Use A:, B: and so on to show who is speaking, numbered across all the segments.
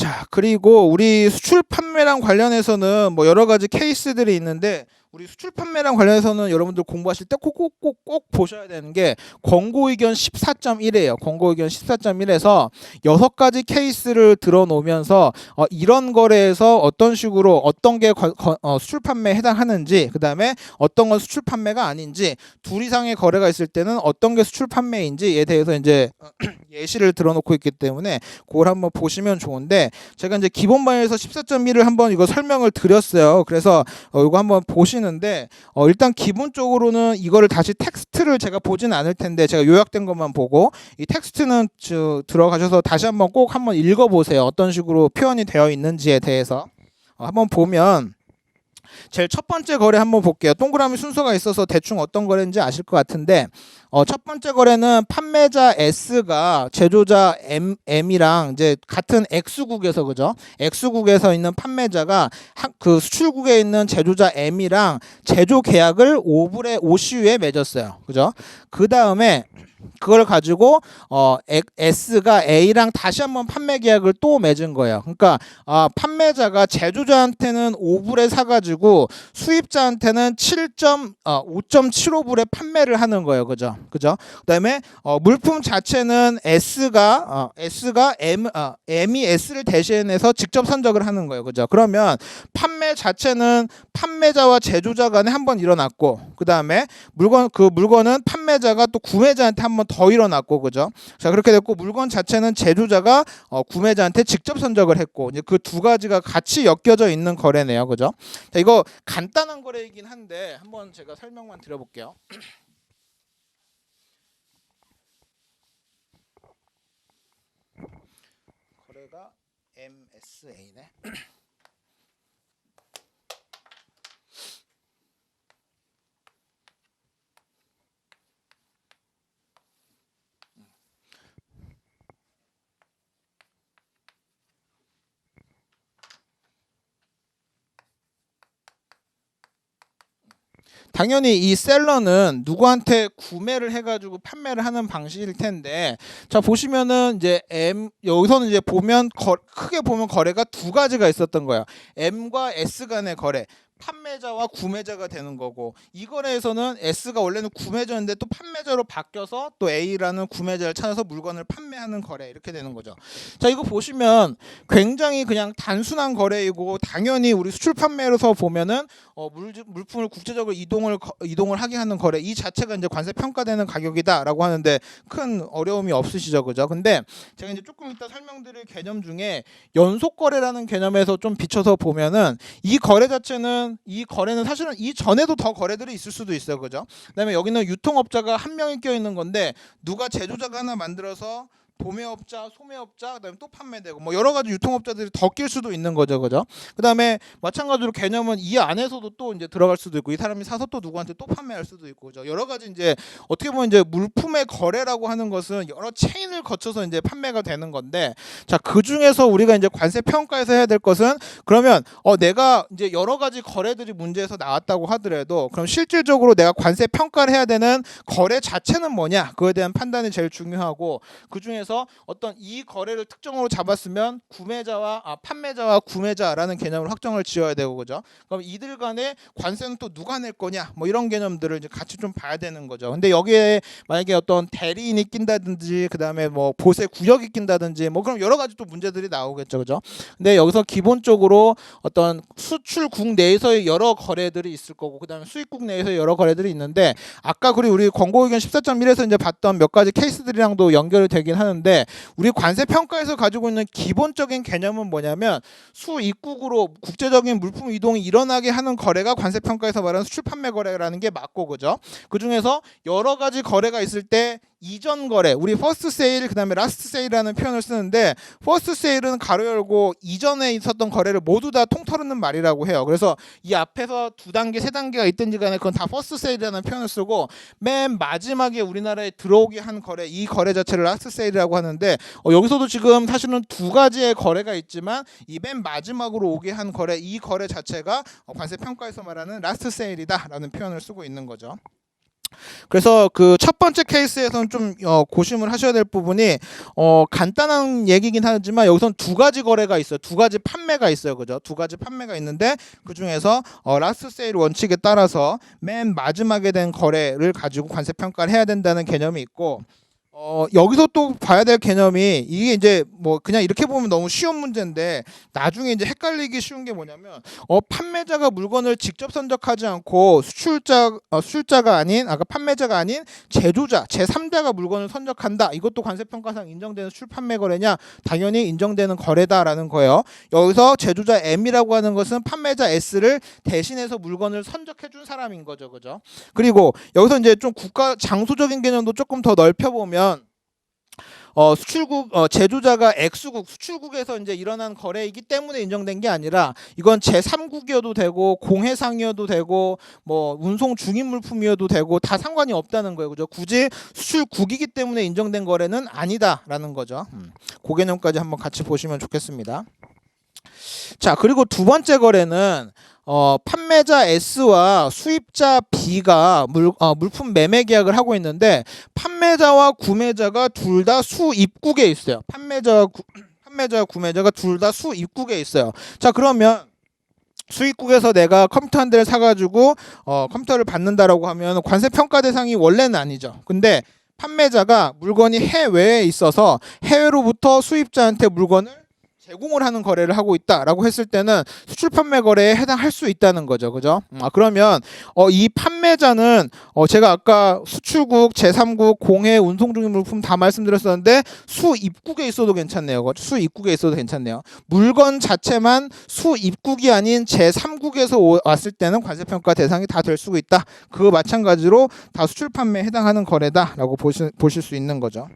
A: 자, 그리고 우리 수출 판매랑 관련해서는 뭐 여러 가지 케이스들이 있는데 우리 수출 판매랑 관련해서는 여러분들 공부하실 때 꼭 보셔야 되는 게 권고 의견 14.1이에요. 권고 의견 14.1에서 6가지 케이스를 들어 놓으면서 이런 거래에서 어떤 식으로 어떤 게 수출 판매에 해당하는지, 그다음에 어떤 건 수출 판매가 아닌지, 둘 이상의 거래가 있을 때는 어떤 게 수출 판매인지에 대해서 이제 예시를 들어 놓고 있기 때문에 그걸 한번 보시면 좋은데, 제가 이제 기본반에서 14.1을 한번 이거 설명을 드렸어요. 그래서 이거 한번 보시는데 일단 기본적으로는 이거를 다시 텍스트를 제가 보지는 않을 텐데 제가 요약된 것만 보고 이 텍스트는 들어가셔서 다시 한번 꼭 한번 읽어보세요. 어떤 식으로 표현이 되어 있는지에 대해서 한번 보면 제일 첫 번째 거래 한번 볼게요. 동그라미 순서가 있어서 대충 어떤 거래인지 아실 것 같은데 첫 번째 거래는 판매자 S가 제조자 M이랑 이제 같은 X국에서, 그죠? X국에서 있는 판매자가 그 수출국에 있는 제조자 M이랑 제조 계약을 5불에 5시유에 맺었어요. 그죠? 그 다음에 그걸 가지고 S가 A랑 다시 한번 판매 계약을 또 맺은 거예요. 그러니까 판매자가 제조자한테는 5불에 사가지고 수입자한테는 5.75불에 판매를 하는 거예요. 그죠? 그다음에 물품 자체는 S가 M이 S를 대신해서 직접 선적을 하는 거예요. 그죠? 그러면 판매 자체는 판매자와 제조자 간에 한번 일어났고, 그다음에 물건은 판매자가 또 구매자한테 한번 더 일어났고, 그죠? 자, 그렇게 됐고, 물건 자체는 제조자가 구매자한테 직접 선적을 했고, 이제 그 두 가지가 같이 엮여져 있는 거래네요. 그죠? 자, 이거 간단한 거래이긴 한데 한번 제가 설명만 드려볼게요. 거래가 MSA네. 당연히 이 셀러는 누구한테 구매를 해가지고 판매를 하는 방식일 텐데, 자 보시면은 이제 여기서는 이제 보면 크게 보면 거래가 두 가지가 있었던 거예요. M과 S 간의 거래. 판매자와 구매자가 되는 거고, 이 거래에서는 S가 원래는 구매자인데 또 판매자로 바뀌어서 또 A라는 구매자를 찾아서 물건을 판매하는 거래, 이렇게 되는 거죠. 자, 이거 보시면 굉장히 그냥 단순한 거래이고, 당연히 우리 수출 판매로서 보면은 물품을 국제적으로 이동을 하게 하는 거래, 이 자체가 이제 관세 평가되는 가격이다라고 하는데 큰 어려움이 없으시죠, 그죠? 근데 제가 이제 조금 이따 설명드릴 개념 중에 연속 거래라는 개념에서 좀 비춰서 보면은 이 거래 자체는, 이 거래는 사실은 이 전에도 더 거래들이 있을 수도 있어요. 그죠? 그다음에 여기는 유통업자가 한 명이 껴 있는 건데, 누가 제조자가 하나 만들어서 도매업자, 소매업자, 그다음에 또 판매되고 뭐 여러 가지 유통업자들이 더 낄 수도 있는 거죠. 그죠? 그다음에 마찬가지로 개념은 이 안에서도 또 이제 들어갈 수도 있고, 이 사람이 사서 또 누구한테 또 판매할 수도 있고, 그죠? 여러 가지 이제 어떻게 보면 이제 물품의 거래라고 하는 것은 여러 체인을 거쳐서 이제 판매가 되는 건데, 자, 그 중에서 우리가 이제 관세 평가에서 해야 될 것은, 그러면 내가 이제 여러 가지 거래들이 문제에서 나왔다고 하더라도 그럼 실질적으로 내가 관세 평가를 해야 되는 거래 자체는 뭐냐? 그거에 대한 판단이 제일 중요하고, 그 중에서 어떤 이 거래를 특정으로 잡았으면 판매자와 구매자라는 개념을 확정을 지어야 되고, 그죠? 그럼 이들 간의 관세는 또 누가 낼 거냐? 뭐 이런 개념들을 이제 같이 좀 봐야 되는 거죠. 근데 여기에 만약에 어떤 대리인이 낀다든지, 그다음에 뭐 보세 구역이 낀다든지, 뭐 그럼 여러 가지 또 문제들이 나오겠죠, 그죠? 근데 여기서 기본적으로 어떤 수출국 내에서의 여러 거래들이 있을 거고, 그다음에 수입국 내에서 여러 거래들이 있는데, 아까 우리 권고 의견 14.1에서 이제 봤던 몇 가지 케이스들이랑도 연결이 되긴 하는데, 우리 관세 평가에서 가지고 있는 기본적인 개념은 뭐냐면, 수입국으로 국제적인 물품 이동이 일어나게 하는 거래가 관세 평가에서 말하는 수출 판매 거래라는 게 맞고, 그죠? 그 중에서 여러 가지 거래가 있을 때 이전 거래, 우리 퍼스트 세일 그다음에 라스트 세일이라는 표현을 쓰는데, 퍼스트 세일은 가로 열고 이전에 있었던 거래를 모두 다 통틀는 말이라고 해요. 그래서 이 앞에서 두 단계, 세 단계가 있든지 간에 그건 다 퍼스트 세일이라는 표현을 쓰고, 맨 마지막에 우리나라에 들어오게 한 거래, 이 거래 자체를 라스트 세일이라고 하는데, 여기서도 지금 사실은 두 가지의 거래가 있지만 이 맨 마지막으로 오게 한 거래, 이 거래 자체가 관세 평가에서 말하는 라스트 세일이다라는 표현을 쓰고 있는 거죠. 그래서 그 첫 번째 케이스에서는 좀 고심을 하셔야 될 부분이 간단한 얘기긴 하지만 여기선 두 가지 거래가 있어요. 두 가지 판매가 있어요. 그죠? 두 가지 판매가 있는데 그중에서 라스트 세일 원칙에 따라서 맨 마지막에 된 거래를 가지고 관세 평가를 해야 된다는 개념이 있고 여기서 또 봐야 될 개념이 이게 이제 뭐 그냥 이렇게 보면 너무 쉬운 문제인데 나중에 이제 헷갈리기 쉬운 게 뭐냐면 판매자가 물건을 직접 선적하지 않고 수출자가 아닌 아까 판매자가 아닌 제조자 제3자가 물건을 선적한다. 이것도 관세평가상 인정되는 수출 판매 거래냐? 당연히 인정되는 거래다라는 거예요. 여기서 제조자 M이라고 하는 것은 판매자 S를 대신해서 물건을 선적해 준 사람인 거죠. 그죠? 그리고 여기서 이제 좀 국가 장소적인 개념도 조금 더 넓혀 보면 수출국 제조자가 X국 수출국에서 이제 일어난 거래이기 때문에 인정된 게 아니라 이건 제3국이어도 되고 공해상이어도 되고 뭐 운송 중인 물품이어도 되고 다 상관이 없다는 거예요. 그죠? 굳이 수출국이기 때문에 인정된 거래는 아니다라는 거죠. 그 개념까지 한번 같이 보시면 좋겠습니다. 자, 그리고 두 번째 거래는 판매자 S와 수입자 B가 물품 매매 계약을 하고 있는데 판매자와 구매자가 둘 다 수입국에 있어요. 판매자와 구매자가 둘 다 수입국에 있어요. 자, 그러면 수입국에서 내가 컴퓨터 한 대를 사가지고 컴퓨터를 받는다라고 하면 관세 평가 대상이 원래는 아니죠. 근데 판매자가 물건이 해외에 있어서 해외로부터 수입자한테 물건을 제공을 하는 거래를 하고 있다라고 했을 때는 수출 판매 거래에 해당할 수 있다는 거죠. 그죠? 그러면 이 판매자는 제가 아까 수출국, 제3국, 공해, 운송 중인 물품 다 말씀드렸었는데 수입국에 있어도 괜찮네요. 수입국에 있어도 괜찮네요. 물건 자체만 수입국이 아닌 제3국에서 왔을 때는 관세평가 대상이 다 될 수 있다. 그거 마찬가지로 다 수출 판매에 해당하는 거래다라고 보실 수 있는 거죠.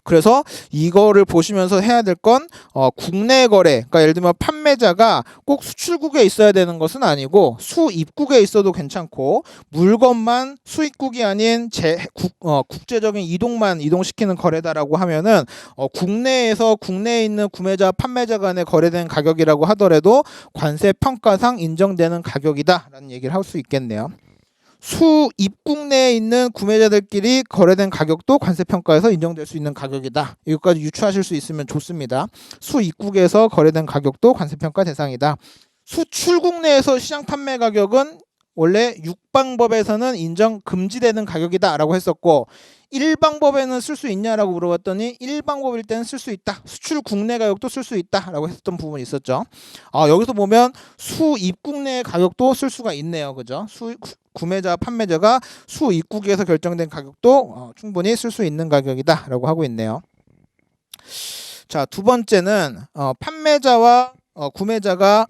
A: 그래서 이거를 보시면서 해야 될 건 국내 거래, 그러니까 예를 들면 판매자가 꼭 수출국에 있어야 되는 것은 아니고 수입국에 있어도 괜찮고 물건만 수입국이 아닌 국제적인 이동만 이동시키는 거래다라고 하면은 국내에 있는 구매자 판매자 간에 거래된 가격이라고 하더라도 관세 평가상 인정되는 가격이다라는 얘기를 할 수 있겠네요. 수입국 내에 있는 구매자들끼리 거래된 가격도 관세평가에서 인정될 수 있는 가격이다. 이것까지 유추하실 수 있으면 좋습니다. 수입국에서 거래된 가격도 관세평가 대상이다. 수출국 내에서 시장 판매 가격은 원래 6방법에서는 인정 금지되는 가격이다 라고 했었고 1방법에는 쓸 수 있냐라고 물어봤더니 1방법일 때는 쓸 수 있다. 수출 국내 가격도 쓸 수 있다 라고 했었던 부분이 있었죠. 여기서 보면 수입국 내 가격도 쓸 수가 있네요. 그죠? 구매자 판매자가 수입국에서 결정된 가격도 충분히 쓸 수 있는 가격이다 라고 하고 있네요. 자, 두 번째는 판매자와 구매자가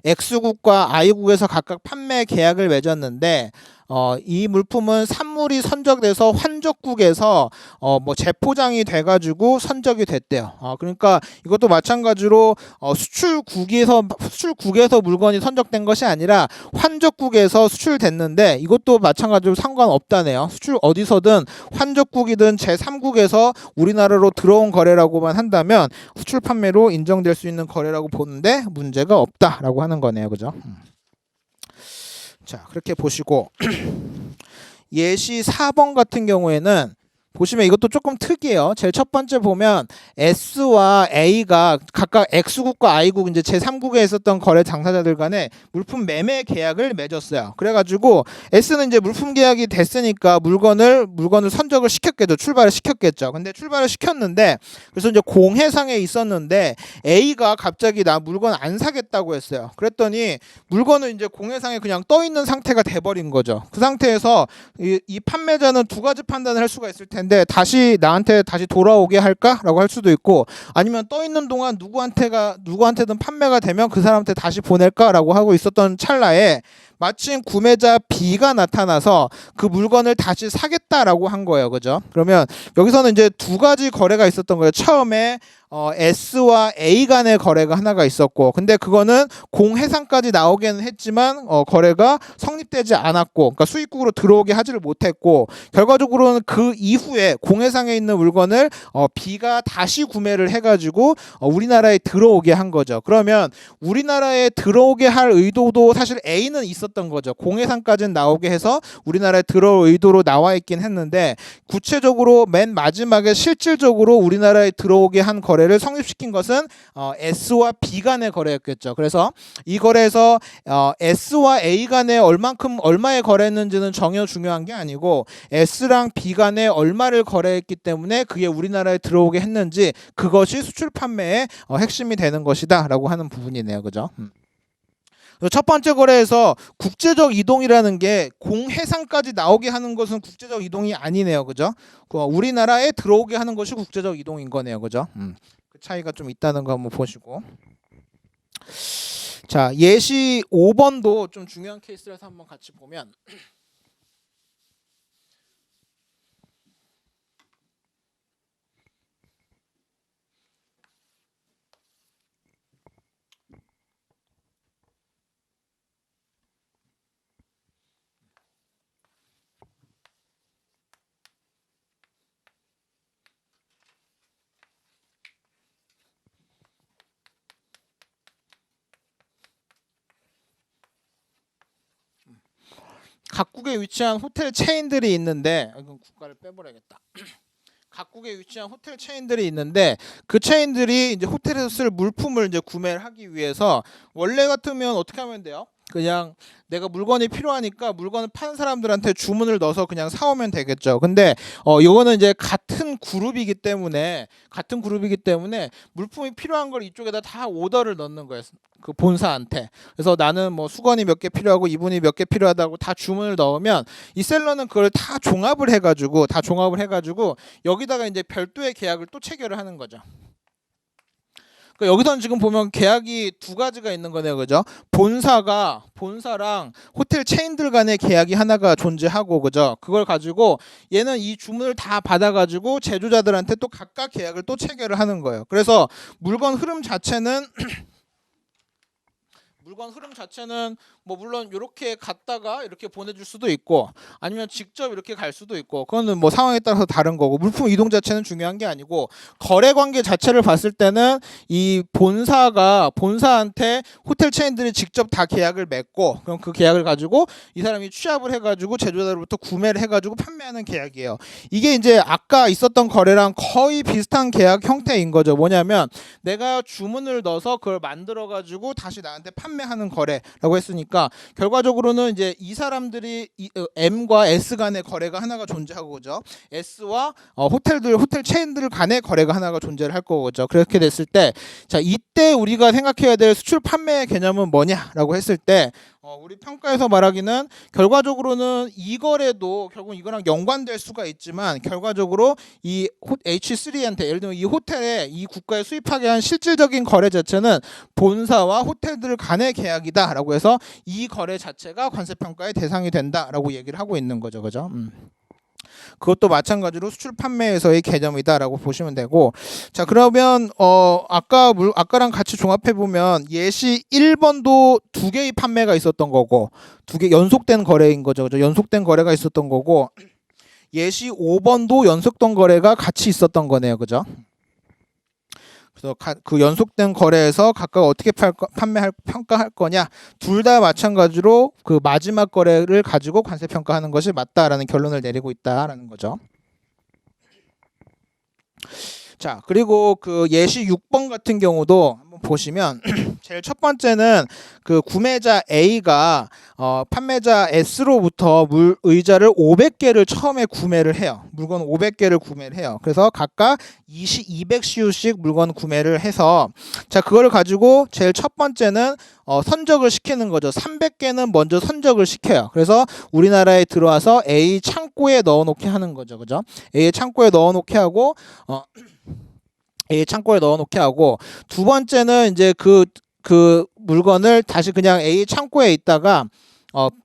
A: X국과 Y국에서 각각 판매 계약을 맺었는데 이 물품은 산물이 선적돼서 환적국에서 뭐 재포장이 돼가지고 선적이 됐대요. 그러니까 이것도 마찬가지로 수출국에서 물건이 선적된 것이 아니라 환적국에서 수출됐는데 이것도 마찬가지로 상관없다네요. 수출 어디서든 환적국이든 제3국에서 우리나라로 들어온 거래라고만 한다면 수출 판매로 인정될 수 있는 거래라고 보는데 문제가 없다라고 하는 거네요. 그죠? 자, 그렇게 보시고 예시 4번 같은 경우에는 보시면 이것도 조금 특이해요. 제일 첫 번째 보면 S와 A가 각각 X국과 Y국 이제 제3국에 있었던 거래 당사자들 간에 물품 매매 계약을 맺었어요. 그래가지고 S는 이제 물품 계약이 됐으니까 물건을 선적을 시켰겠죠. 출발을 시켰겠죠. 근데 출발을 시켰는데 그래서 이제 공해상에 있었는데 A가 갑자기 나 물건 안 사겠다고 했어요. 그랬더니 물건을 이제 공해상에 그냥 떠 있는 상태가 돼버린 거죠. 그 상태에서 이 판매자는 두 가지 판단을 할 수가 있을 텐데 다시 나한테 다시 돌아오게 할까라고 할 수도 있고 아니면 떠 있는 동안 누구한테든 판매가 되면 그 사람한테 다시 보낼까라고 하고 있었던 찰나에 마침 구매자 B가 나타나서 그 물건을 다시 사겠다라고 한 거예요. 그죠? 그러면 여기서는 이제 두 가지 거래가 있었던 거예요. 처음에 S와 A 간의 거래가 하나가 있었고 근데 그거는 공해상까지 나오기는 했지만 거래가 성립되지 않았고 그러니까 수입국으로 들어오게 하지를 못했고 결과적으로는 그 이후에 공해상에 있는 물건을 B가 다시 구매를 해가지고 우리나라에 들어오게 한 거죠. 그러면 우리나라에 들어오게 할 의도도 사실 A는 있었어요. 있었던 거죠. 공해상까지는 나오게 해서 우리나라에 들어올 의도로 나와 있긴 했는데 구체적으로 맨 마지막에 실질적으로 우리나라에 들어오게 한 거래를 성립시킨 것은 S와 B 간의 거래였겠죠. 그래서 이 거래에서 S와 A 간에 얼마에 거래했는지는 전혀 중요한 게 아니고 S랑 B 간에 얼마를 거래했기 때문에 그게 우리나라에 들어오게 했는지 그것이 수출 판매의 핵심이 되는 것이다라고 하는 부분이네요. 그죠? 첫 번째 거래에서 국제적 이동이라는 게 공해상까지 나오게 하는 것은 국제적 이동이 아니네요. 그죠? 우리나라에 들어오게 하는 것이 국제적 이동인 거네요. 그죠? 그 차이가 좀 있다는 거 한번 보시고. 자, 예시 5번도 좀 중요한 케이스라서 한번 같이 보면 각국에 위치한 호텔 체인들이 있는데 이건 국가를 빼버려야겠다. 각국에 위치한 호텔 체인들이 있는데 그 체인들이 이제 호텔에서 쓸 물품을 이제 구매를 하기 위해서 원래 같으면 어떻게 하면 돼요? 그냥 내가 물건이 필요하니까 물건을 파는 사람들한테 주문을 넣어서 그냥 사오면 되겠죠. 근데 이거는 이제 같은 그룹이기 때문에 물품이 필요한 걸 이쪽에다 다 오더를 넣는 거예요. 그 본사한테. 그래서 나는 뭐 수건이 몇 개 필요하고 이분이 몇 개 필요하다고 다 주문을 넣으면 이 셀러는 그걸 다 종합을 해가지고 여기다가 이제 별도의 계약을 또 체결을 하는 거죠. 그러니까 여기서는 지금 보면 계약이 두 가지가 있는 거네요. 그죠? 본사랑 호텔 체인들 간의 계약이 하나가 존재하고, 그죠? 그걸 가지고 얘는 이 주문을 다 받아가지고 제조자들한테 또 각각 계약을 또 체결을 하는 거예요. 그래서 물건 흐름 자체는 뭐 물론 이렇게 갔다가 이렇게 보내줄 수도 있고 아니면 직접 이렇게 갈 수도 있고 그거는 뭐 상황에 따라서 다른 거고 물품 이동 자체는 중요한 게 아니고 거래 관계 자체를 봤을 때는 이 본사한테 호텔 체인들이 직접 다 계약을 맺고 그럼 그 계약을 가지고 이 사람이 취합을 해가지고 제조자로부터 구매를 해가지고 판매하는 계약이에요. 이게 이제 아까 있었던 거래랑 거의 비슷한 계약 형태인 거죠. 뭐냐면 내가 주문을 넣어서 그걸 만들어가지고 다시 나한테 판매하는 거래라고 했으니까 결과적으로는 이제 이 사람들이 M과 S 간의 거래가 하나가 존재하고 그죠? S와 호텔 체인들 간의 거래가 하나가 존재를 할 거죠. 그렇게 됐을 때 자, 이때 우리가 생각해야 될 수출 판매의 개념은 뭐냐라고 했을 때 우리 평가에서 말하기는 결과적으로는 이 거래도 결국 이거랑 연관될 수가 있지만 결과적으로 이 H3한테 예를 들면 이 호텔에 이 국가에 수입하게 한 실질적인 거래 자체는 본사와 호텔들 간의 계약이다라고 해서 이 거래 자체가 관세평가의 대상이 된다라고 얘기를 하고 있는 거죠. 그죠? 그것도 마찬가지로 수출 판매에서의 개념이다라고 보시면 되고 자 그러면 아까랑 같이 종합해 보면 예시 1번도 두 개의 판매가 있었던 거고 두 개 연속된 거래인 거죠. 그죠? 연속된 거래가 있었던 거고 예시 5번도 연속된 거래가 같이 있었던 거네요. 그죠? 그래서 그 연속된 거래에서 각각 어떻게 평가할 거냐 둘 다 마찬가지로 그 마지막 거래를 가지고 관세 평가하는 것이 맞다라는 결론을 내리고 있다라는 거죠. 자 그리고 그 예시 6번 같은 경우도 한번 보시면 제일 첫 번째는 그 구매자 A가 판매자 S로부터 의자를 500개를 처음에 구매를 해요. 물건 500개를 구매를 해요. 그래서 각각 200CU씩 물건 구매를 해서 자 그거를 가지고 제일 첫 번째는 선적을 시키는 거죠. 300개는 먼저 선적을 시켜요. 그래서 우리나라에 들어와서 A 창고에 넣어놓게 하는 거죠. 그죠? A 창고에 넣어놓게 하고 두 번째는 이제 그 물건을 다시 그냥 A 창고에 있다가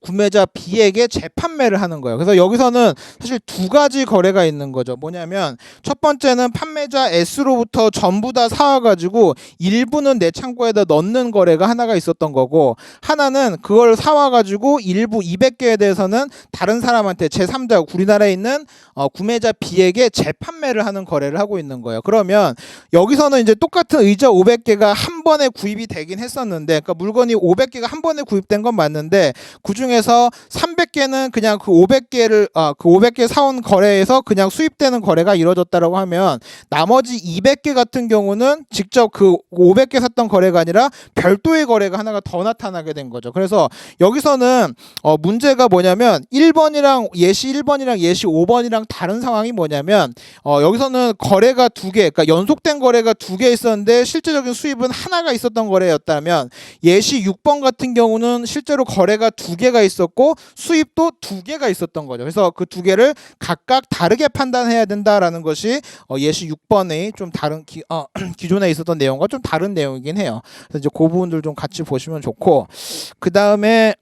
A: 구매자 B에게 재판매를 하는 거예요. 그래서 여기서는 사실 두 가지 거래가 있는 거죠. 뭐냐면 첫 번째는 판매자 S로부터 전부 다 사와가지고 일부는 내 창고에다 넣는 거래가 하나가 있었던 거고 하나는 그걸 사와가지고 일부 200개에 대해서는 다른 사람한테 제3자 우리나라에 있는 구매자 B에게 재판매를 하는 거래를 하고 있는 거예요. 그러면 여기서는 이제 똑같은 의자 500개가 한 번에 구입이 되긴 했었는데 그러니까 물건이 500개가 한 번에 구입된 건 맞는데 그 중에서 300개는 그냥 그 500개를 그 500개 사온 거래에서 그냥 수입되는 거래가 이루어졌다라고 하면 나머지 200개 같은 경우는 직접 그 500개 샀던 거래가 아니라 별도의 거래가 하나가 더 나타나게 된 거죠. 그래서 여기서는 문제가 뭐냐면 1번이랑 예시 1번이랑 예시 5번이랑 다른 상황이 뭐냐면 여기서는 거래가 두 개, 그러니까 연속된 거래가 두 개 있었는데 실제적인 수입은 하나가 있었던 거래였다면 예시 6번 같은 경우는 실제로 거래가 두 개가 있었고 수입도 두 개가 있었던 거죠. 그래서 그 두 개를 각각 다르게 판단해야 된다라는 것이 예시 6번의 좀 다른 기존에 있었던 내용과 좀 다른 내용이긴 해요. 그래서 이제 그 부분들 좀 같이 보시면 좋고, 그 다음에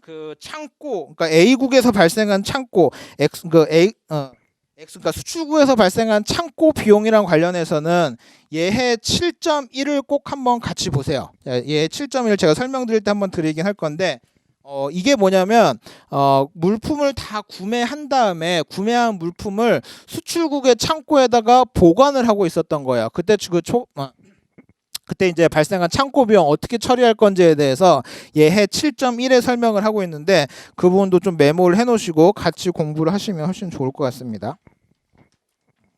A: 그 창고, 그러니까 A국에서 발생한 창고 그러니까 수출국에서 발생한 창고 비용이랑 관련해서는 예해 7.1을 꼭 한번 같이 보세요. 예해 7.1 제가 설명드릴 때 한번 드리긴 할 건데, 이게 뭐냐면 물품을 다 구매한 다음에 구매한 물품을 수출국의 창고에다가 보관을 하고 있었던 거예요. 그때 이제 발생한 창고 비용 어떻게 처리할 건지에 대해서 예해 7.1에 설명을 하고 있는데 그 부분도 좀 메모를 해놓으시고 같이 공부를 하시면 훨씬 좋을 것 같습니다.